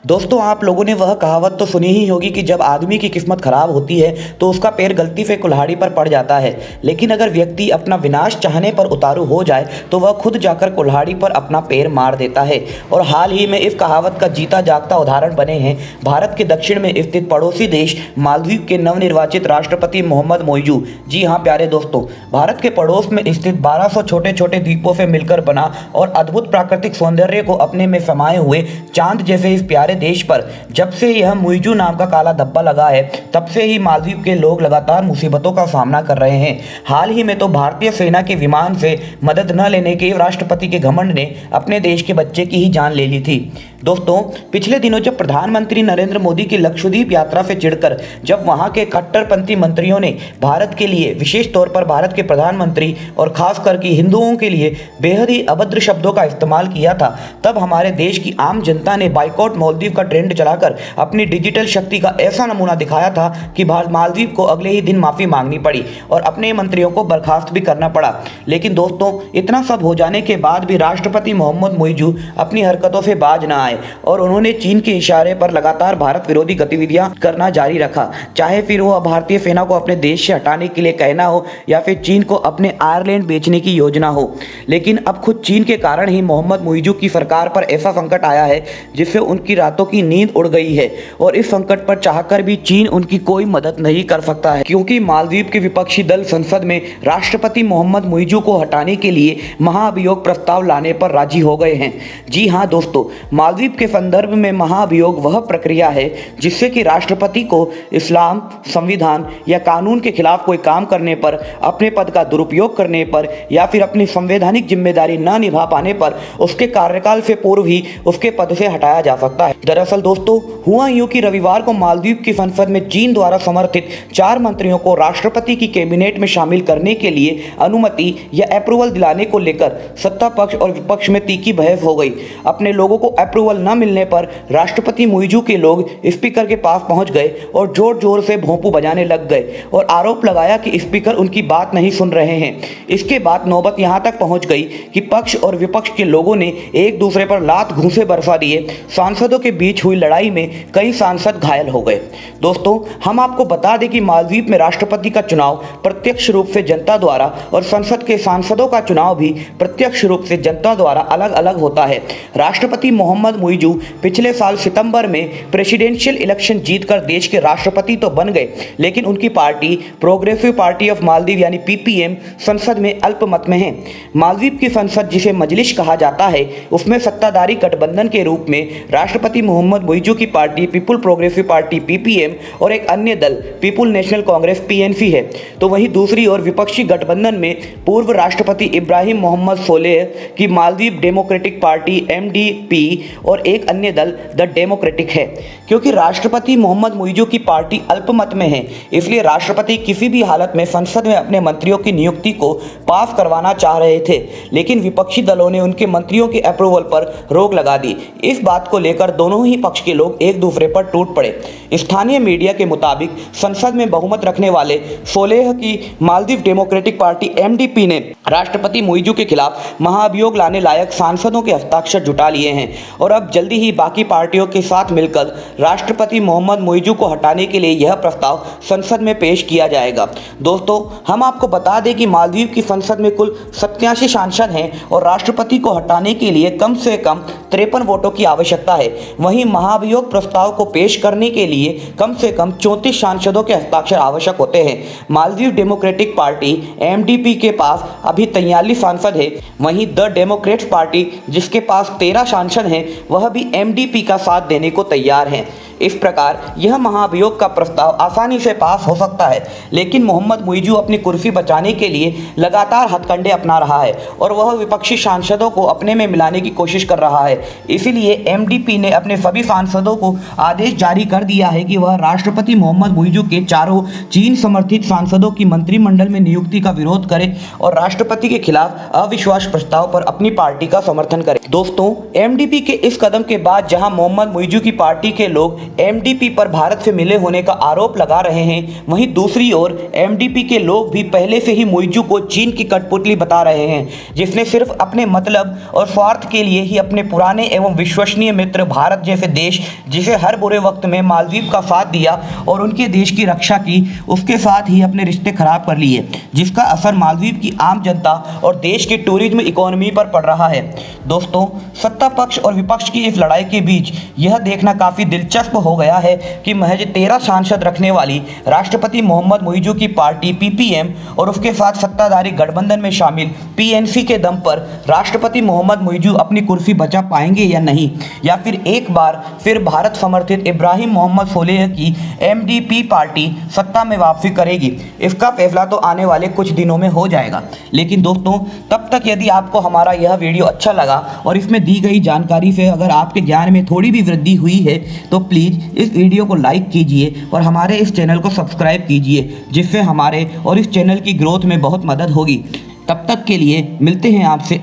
दोस्तों, आप लोगों ने वह कहावत तो सुनी ही होगी कि जब आदमी की किस्मत खराब होती है तो उसका पैर गलती से कुल्हाड़ी पर पड़ जाता है। लेकिन अगर व्यक्ति अपना विनाश चाहने पर उतारू हो जाए तो वह खुद जाकर कुल्हाड़ी पर अपना पैर मार देता है। और हाल ही में इस कहावत का जीता जागता उदाहरण बने हैं भारत के दक्षिण में स्थित पड़ोसी देश मालदीव के नवनिर्वाचित राष्ट्रपति मोहम्मद मोइजू। जी हाँ प्यारे दोस्तों, भारत के पड़ोस में स्थित 1200 छोटे छोटे द्वीपों से मिलकर बना और अद्भुत प्राकृतिक सौंदर्य को अपने में समाये हुए चांद जैसे इस प्यारे देश पर जब से यह मुइजू नाम का काला धब्बा लगा है तब से ही मालदीव के लोग लगातार मुसीबतों का सामना कर रहे हैं। हाल ही में तो भारतीय सेना के विमान से मदद न लेने के राष्ट्रपति के घमंड ने अपने देश के बच्चे की ही जान ले ली थी। दोस्तों, पिछले दिनों जब प्रधानमंत्री नरेंद्र मोदी की लक्षद्वीप यात्रा से चिढ़कर जब वहां के कट्टरपंथी मंत्रियों ने भारत के लिए, विशेष तौर पर भारत के प्रधानमंत्री और खासकर कि हिंदुओं के लिए बेहद ही अभद्र शब्दों का इस्तेमाल किया था, तब हमारे देश की आम जनता ने बाइकॉट मालदीव का ट्रेंड चलाकर अपनी डिजिटल शक्ति का ऐसा नमूना दिखाया था कि मालदीव को अगले ही दिन माफी मांगनी पड़ी और अपने मंत्रियों को बर्खास्त भी करना पड़ा। लेकिन दोस्तों, इतना सब हो जाने के बाद भी राष्ट्रपति मोहम्मद मोइजू अपनी हरकतों से बाज न आए और उन्होंने चीन के इशारे पर लगातार भारत विरोधी गतिविधियां करना जारी रखा, चाहे फिर वो भारतीय सेना को अपने देश से हटाने के लिए कहना हो या फिर चीन को अपने आयरलैंड बेचने की योजना हो। लेकिन अब खुद चीन के कारण ही मोहम्मद मोइजू की सरकार पर ऐसा संकट आया है जिससे उनकी रातों की नींद उड़ गई है और इस संकट पर चाहकर भी चीन उनकी कोई मदद नहीं कर सकता है, क्योंकि मालदीव के विपक्षी दल संसद में राष्ट्रपति मोहम्मद मोइजू को हटाने के लिए महाभियोग प्रस्ताव लाने पर राजी हो गए हैं। जी हाँ दोस्तों, मालदीव के संदर्भ में महाभियोग वह प्रक्रिया है जिससे कि राष्ट्रपति को इस्लाम, संविधान या कानून के खिलाफ कोई काम करने पर, अपने पद का दुरुपयोग करने पर या फिर अपनी संवैधानिक जिम्मेदारी न निभा पाने पर उसके कार्यकाल से पूर्व ही उसके पद से हटाया जा सकता है। दरअसल दोस्तों, हुआ यूं कि रविवार को मालदीव की संसद में चीन द्वारा समर्थित 4 मंत्रियों को राष्ट्रपति की कैबिनेट में शामिल करने के लिए अनुमति या अप्रूवल दिलाने को लेकर सत्ता पक्ष और विपक्ष में तीखी बहस हो गई। अपने लोगों को अप्रूवल न मिलने पर राष्ट्रपति मोइजू के लोग स्पीकर के पास पहुंच गए और जोर जोर से भोंपू बजाने लग गए और आरोप लगाया कि स्पीकर उनकी बात नहीं सुन रहे हैं। इसके बाद नौबत यहां तक पहुंच गई कि पक्ष और विपक्ष के लोगों ने एक दूसरे पर लात घूंसे बरसा दिए। सांसदों के बीच हुई लड़ाई में कई सांसद घायल हो गए। दोस्तों, हम आपको बता दें कि मालदीव में राष्ट्रपति का चुनाव प्रत्यक्ष रूप से जनता द्वारा और संसद के सांसदों का चुनाव भी प्रत्यक्ष रूप से जनता द्वारा अलग अलग होता है। राष्ट्रपति मोहम्मद मोइजू पिछले साल सितंबर में प्रेसिडेंशियल इलेक्शन जीतकर देश के राष्ट्रपति तो बन गए, लेकिन उनकी party progressive party of Maldives यानी पीपीएम संसद में अल्पमत में है। मालदीव की संसद, जिसे मजलिस कहा जाता है, उसमें सत्ताधारी गठबंधन के रूप में राष्ट्रपति मोहम्मद मोइजू की party people progressive party ppm और एक अन्य दल पीपुल नेशनल कांग्रेस पीएनसी है। तो वहीं दूसरी ओर विपक्षी गठबंधन में पूर्व राष्ट्रपति इब्राहिम मोहम्मद सोलेह की मालदीव डेमोक्रेटिक पार्टी एमडीपी और एक अन्य दल द डेमोक्रेटिक है। क्योंकि राष्ट्रपति मोहम्मद मोइजू की पार्टी अल्पमत में है, इसलिए राष्ट्रपति किसी भी हालत में संसद में अपने मंत्रियों की नियुक्ति को पास करवाना चाह रहे थे, लेकिन विपक्षी दलों ने उनके मंत्रियों के अप्रूवल पर रोक लगा दी। इस बात को लेकर दोनों ही पक्ष के लोग एक दूसरे पर टूट पड़े। स्थानीय मीडिया के मुताबिक संसद में बहुमत रखने वाले सोलेह की मालदीव डेमोक्रेटिक पार्टी एमडीपी ने राष्ट्रपति मोइजू के खिलाफ महाभियोग लाने लायक सांसदों के हस्ताक्षर जुटा लिए हैं और अब जल्दी ही बाकी पार्टियों के साथ मिलकर राष्ट्रपति मोहम्मद मोइजू को हटाने के लिए यह प्रस्ताव संसद में पेश किया जाएगा। दोस्तों, हम आपको बता दें कि मालदीव की संसद में कुल 87 सांसद हैं और राष्ट्रपति को हटाने के लिए कम से कम 53 वोटों की आवश्यकता है। वहीं महाभियोग प्रस्ताव को पेश करने के लिए कम से कम 34 सांसदों के हस्ताक्षर आवश्यक होते हैं। मालदीव डेमोक्रेटिक पार्टी एमडीपी के पास अभी 43 सांसद है। वहीं द डेमोक्रेट्स पार्टी, जिसके पास 13 सांसद हैं, वह भी एमडीपी का साथ देने को तैयार हैं। इस प्रकार यह महाभियोग का प्रस्ताव आसानी से पास हो सकता है, लेकिन मोहम्मद मोइजू अपनी कुर्सी बचाने के लिए लगातार हथकंडे अपना रहा है और वह विपक्षी सांसदों को अपने में मिलाने की कोशिश कर रहा है। इसीलिए एमडीपी ने अपने सभी सांसदों को आदेश जारी कर दिया है कि वह राष्ट्रपति मोहम्मद मोइजू के चारों चीन समर्थित सांसदों की मंत्रिमंडल में नियुक्ति का विरोध करे और राष्ट्रपति के खिलाफ अविश्वास प्रस्ताव पर अपनी पार्टी का समर्थन करे। दोस्तों, एमडीपी के इस कदम के बाद जहां मोहम्मद मोइजू की पार्टी के लोग एमडीपी पर भारत से मिले होने का आरोप लगा रहे हैं, वहीं दूसरी ओर एमडीपी के लोग भी पहले से ही मुइज़ू को चीन की कठपुतली बता रहे हैं, जिसने सिर्फ अपने मतलब और स्वार्थ के लिए ही अपने पुराने एवं विश्वसनीय मित्र भारत जैसे देश, जिसे हर बुरे वक्त में मालदीव का साथ दिया और उनके देश की रक्षा की, उसके साथ ही अपने रिश्ते खराब कर लिए, जिसका असर मालदीव की आम जनता और देश के टूरिज्म इकोनॉमी पर पड़ रहा है। दोस्तों, सत्ता पक्ष और विपक्ष की इस लड़ाई के बीच यह देखना काफ़ी दिलचस्प हो गया है कि महज 13 सांसद रखने वाली राष्ट्रपति मोहम्मद मुइज़ू की पार्टी पीपीएम और उसके साथ सत्ताधारी गठबंधन में शामिल पीएनसी के दम पर राष्ट्रपति मोहम्मद मुइज़ू अपनी कुर्सी बचा पाएंगे या नहीं, या फिर एक बार फिर भारत समर्थित इब्राहिम मोहम्मद सोलेह की एमडीपी पार्टी सत्ता में वापसी करेगी। इसका फैसला तो आने वाले कुछ दिनों में हो जाएगा। लेकिन दोस्तों, तब तक यदि आपको हमारा यह वीडियो अच्छा लगा और इसमें दी गई जानकारी से अगर आपके ज्ञान में थोड़ी भी वृद्धि हुई है तो प्लीज़ इस वीडियो को लाइक कीजिए और हमारे इस चैनल को सब्सक्राइब कीजिए, जिससे हमारे और इस चैनल की ग्रोथ में बहुत मदद होगी। तब तक के लिए मिलते हैं आपसे